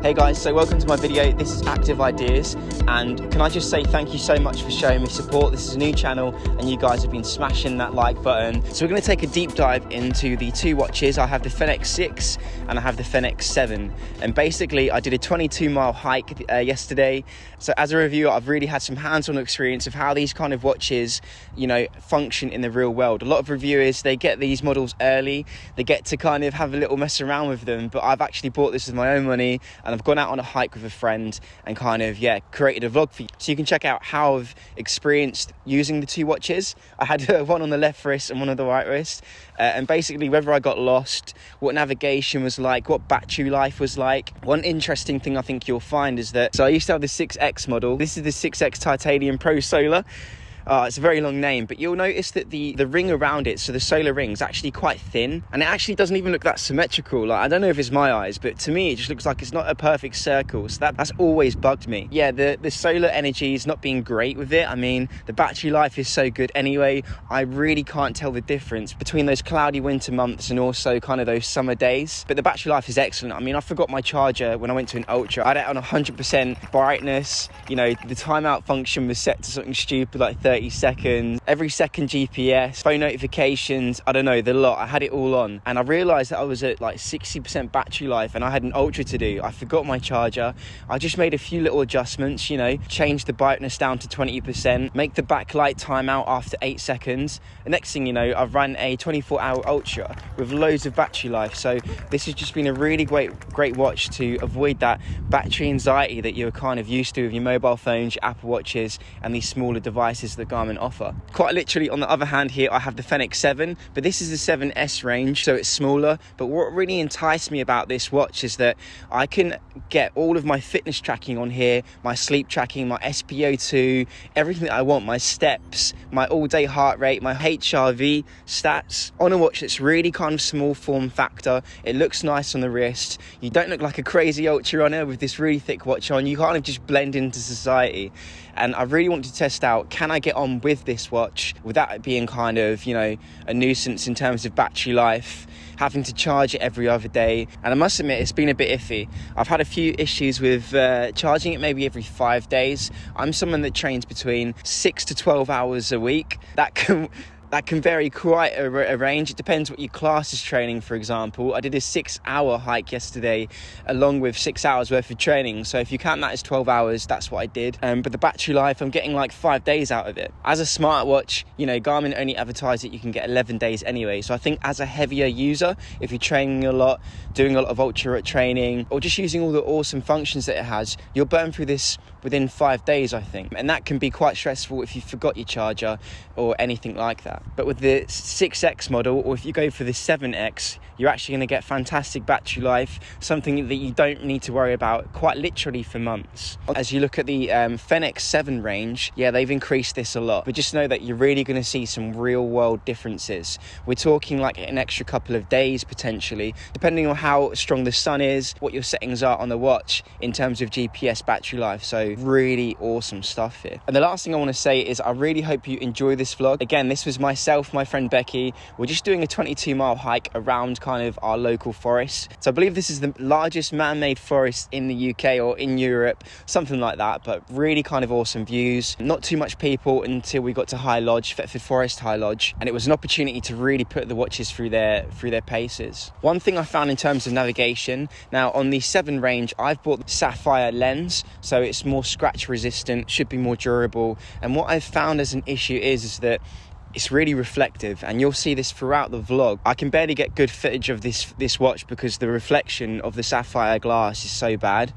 Hey guys, so welcome to my video. This is Active Ideas, and can I just say thank you so much for showing me support. This is a new channel and you guys have been smashing that like button. So we're going to take a deep dive into the two watches. I have the Fenix 6 and I have the Fenix 7, and basically I did a 22-mile hike yesterday. So as a reviewer, I've really had some hands-on experience of how these kind of watches, you know, function in the real world. A lot of reviewers, they get these models early, they get to kind of have a little mess around with them, but I've actually bought this with my own money and I've gone out on a hike with a friend and kind of, created a vlog for you. So you can check out how I've experienced using the two watches. I had one on the left wrist and one on the right wrist. And basically whether I got lost, what navigation was like, what battery life was like. One interesting thing I think you'll find is that, so I used to have the 6X model. This is the 6X Titanium Pro Solar. It's a very long name, but you'll notice that the ring around it, so the solar ring, is actually quite thin, and it actually doesn't even look that symmetrical. Like, I don't know if it's my eyes, but to me it just looks like it's not a perfect circle, so that's always bugged me. Yeah, the solar energy is not being great with it. I mean, the battery life is so good anyway. I really can't tell the difference between those cloudy winter months and also kind of those summer days, but the battery life is excellent. I mean, I forgot my charger when I went to an ultra. I had it on 100% brightness. You know, the timeout function was set to something stupid like 30 seconds, every second GPS, phone notifications, I don't know, the lot. I had it all on, and I realized that I was at like 60% battery life and I had an ultra to do. I forgot my charger. I just made a few little adjustments, you know, change the brightness down to 20%, make the backlight time out after 8 seconds. The next thing you know, I've run a 24-hour ultra with loads of battery life. So this has just been a really great watch to avoid that battery anxiety that you're kind of used to with your mobile phones, your Apple Watches, and these smaller devices that Garmin offer. Quite literally, on the other hand here, I have the Fenix 7, but this is the 7S range, so it's smaller. But what really enticed me about this watch is that I can get all of my fitness tracking on here, my sleep tracking, my SpO2, everything that I want, my steps, my all-day heart rate, my HRV stats, on a watch that's really kind of small form factor. It looks nice on the wrist. You don't look like a crazy ultra runner with this really thick watch on. You kind of just blend into society. And I really want to test out, can I get on with this watch without it being kind of, you know, a nuisance in terms of battery life, having to charge it every other day. And I must admit, it's been a bit iffy. I've had a few issues with charging it maybe every 5 days. I'm someone that trains between 6 to 12 hours a week. That can vary quite a range. It depends what your class is training, for example. I did a 6-hour hike yesterday along with 6 hours worth of training. So if you count that as 12 hours, that's what I did. But the battery life, I'm getting like 5 days out of it. As a smartwatch, you know, Garmin only advertise that you can get 11 days anyway. So I think as a heavier user, if you're training a lot, doing a lot of ultra training, or just using all the awesome functions that it has, you'll burn through this within 5 days, I think. And that can be quite stressful if you forgot your charger or anything like that. But with the 6X model, or if you go for the 7X, you're actually going to get fantastic battery life, something that you don't need to worry about quite literally for months. As you look at the Fenix 7 range, yeah, they've increased this a lot, but just know that you're really going to see some real world differences. We're talking like an extra couple of days potentially, depending on how strong the sun is, what your settings are on the watch in terms of GPS battery life. So really awesome stuff here. And the last thing I want to say is I really hope you enjoy this vlog. Again, this was myself, my friend Becky. We're just doing a 22-mile hike around kind of our local forest. So I believe this is the largest man-made forest in the UK or in Europe, something like that, but really kind of awesome views. Not too much people until we got to High Lodge, Thetford Forest High Lodge, and it was an opportunity to really put the watches through their paces. One thing I found in terms of navigation, now on the 7 range, I've bought the Sapphire lens, so it's more scratch resistant, should be more durable. And what I've found as an issue is that it's really reflective, and you'll see this throughout the vlog. I can barely get good footage of this watch because the reflection of the sapphire glass is so bad.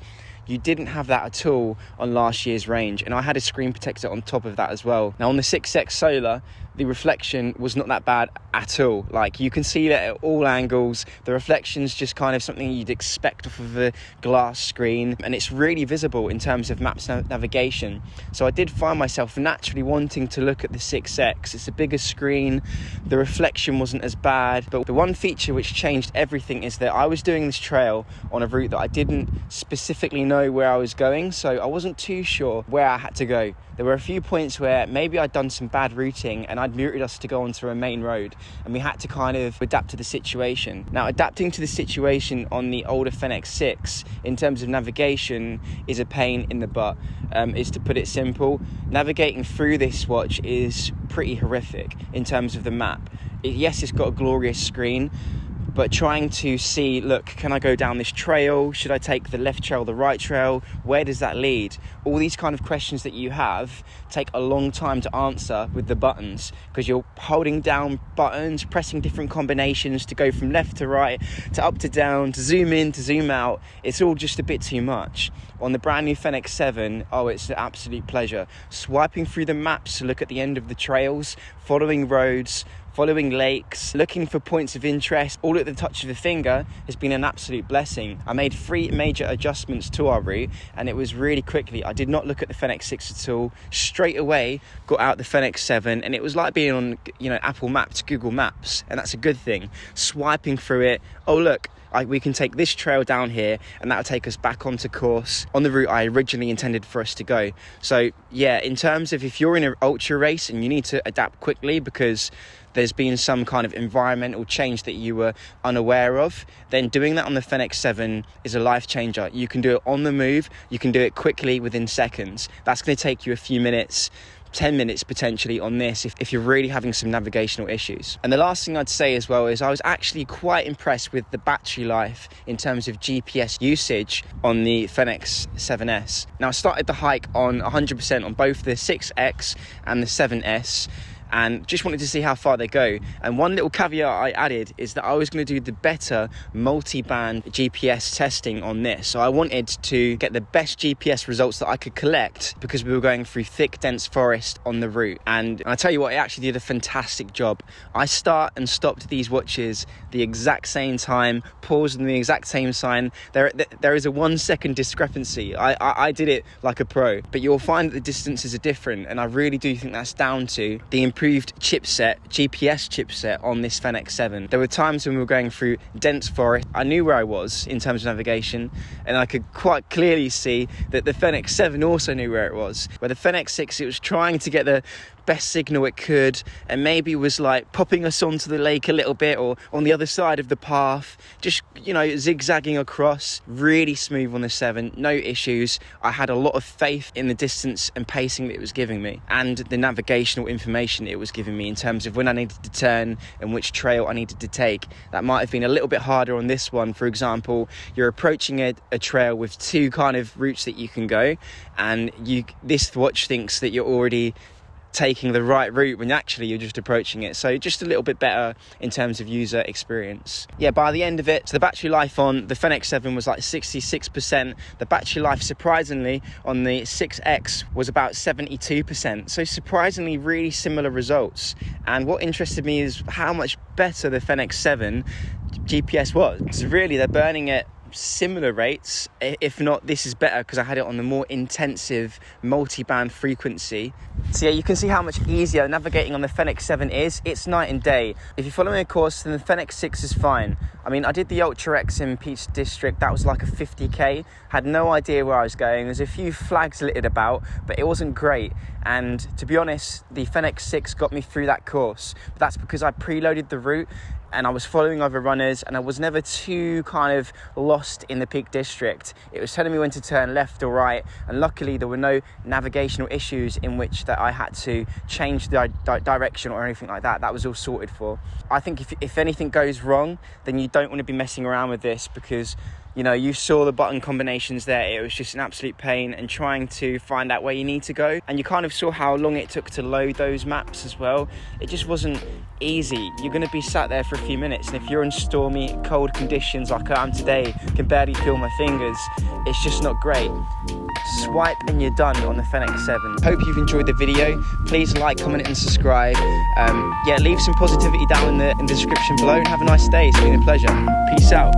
You didn't have that at all on last year's range, and I had a screen protector on top of that as well. Now on the 6X Solar, the reflection was not that bad at all. Like, you can see that at all angles. The reflection's just kind of something you'd expect off of a glass screen, and it's really visible in terms of maps navigation. So I did find myself naturally wanting to look at the 6X. It's a bigger screen, the reflection wasn't as bad, but the one feature which changed everything is that I was doing this trail on a route that I didn't specifically know where I was going, so I wasn't too sure where I had to go. There were a few points where maybe I'd done some bad routing and I'd routed us to go onto a main road, and we had to kind of adapt to the situation. Now, adapting to the situation on the older Fenix 6 in terms of navigation is a pain in the butt, is to put it simple. Navigating through this watch is pretty horrific in terms of the map. Yes, it's got a glorious screen, but trying to see, look, can I go down this trail? Should I take the left trail, the right trail? Where does that lead? All these kind of questions that you have take a long time to answer with the buttons, because you're holding down buttons, pressing different combinations to go from left to right, to up to down, to zoom in, to zoom out. It's all just a bit too much. On the brand new Fenix 7, oh, it's an absolute pleasure. Swiping through the maps to look at the end of the trails, following roads, following lakes, looking for points of interest, all at the touch of a finger has been an absolute blessing. I made 3 major adjustments to our route, and it was really quickly. I did not look at the Fenix 6 at all. Straight away, got out the Fenix 7, and it was like being on, Apple Maps, Google Maps, and that's a good thing. Swiping through it, oh look, we can take this trail down here, and that'll take us back onto course on the route I originally intended for us to go. So yeah, in terms of if you're in an ultra race and you need to adapt quickly because there's been some kind of environmental change that you were unaware of, then doing that on the Fenix 7 is a life changer. You can do it on the move, you can do it quickly within seconds. That's going to take you a few minutes, 10 minutes potentially on this if you're really having some navigational issues. And the last thing I'd say as well is I was actually quite impressed with the battery life in terms of GPS usage on the Fenix 7S. Now, I started the hike on 100% on both the 6X and the 7S, and just wanted to see how far they go. And one little caveat I added is that I was going to do the better multi-band GPS testing on this. So I wanted to get the best GPS results that I could collect because we were going through thick, dense forest on the route. And I tell you what, it actually did a fantastic job. I start and stopped these watches the exact same time, paused in the exact same sign. There is a 1 second discrepancy. I did it like a pro, but you'll find that the distances are different, and I really do think that's down to the improved GPS chipset on this Fenix 7. There were times when we were going through dense forest. I knew where I was in terms of navigation, and I could quite clearly see that the Fenix 7 also knew where it was. Where the Fenix 6, it was trying to get the best signal it could, and maybe was like popping us onto the lake a little bit or on the other side of the path, just zigzagging across. Really smooth on the 7, no issues. I had a lot of faith in the distance and pacing that it was giving me, and the navigational information it was giving me in terms of when I needed to turn and which trail I needed to take. That might have been a little bit harder on this one. For example, you're approaching a trail with 2 kind of routes that you can go, and this watch thinks that you're already taking the right route when actually you're just approaching it. So just a little bit better in terms of user experience. Yeah, by the end of it, so the battery life on the Fenix 7 was like 66%. The battery life, surprisingly, on the 6X was about 72%. So surprisingly, really similar results. And what interested me is how much better the Fenix 7 GPS was. Because really, they're burning at similar rates, if not this is better because I had it on the more intensive multi-band frequency. So yeah, you can see how much easier navigating on the Fenix 7 is. It's night and day. If you're following a course, then the Fenix 6 is fine. I mean, I did the Ultra X in Peach District. That was like a 50k. Had no idea where I was going. There's a few flags littered about, but it wasn't great. And to be honest, the Fenix 6 got me through that course. But that's because I preloaded the route and I was following other runners, and I was never too kind of lost in the Peak District. It was telling me when to turn left or right, and luckily there were no navigational issues in which that I had to change the direction or anything like that. That was all sorted for. I think if anything goes wrong, then you don't want to be messing around with this, because you saw the button combinations there. It was just an absolute pain, and trying to find out where you need to go. And you kind of saw how long it took to load those maps as well. It just wasn't easy. You're going to be sat there for a few minutes, and if you're in stormy, cold conditions like I am today, can barely feel my fingers, it's just not great. Swipe and you're done on the Fenix 7. Hope you've enjoyed the video. Please like, comment and subscribe. Leave some positivity down in the description below, and have a nice day. It's been a pleasure. Peace out.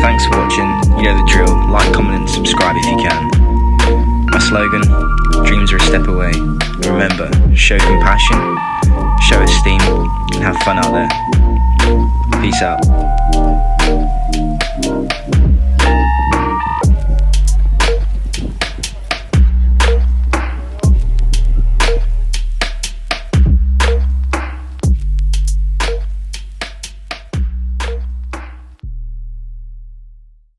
Thanks for watching. You know the drill. Like, comment and subscribe if you can. My slogan, dreams are a step away. And remember, show compassion, show esteem, and have fun out there. Peace out.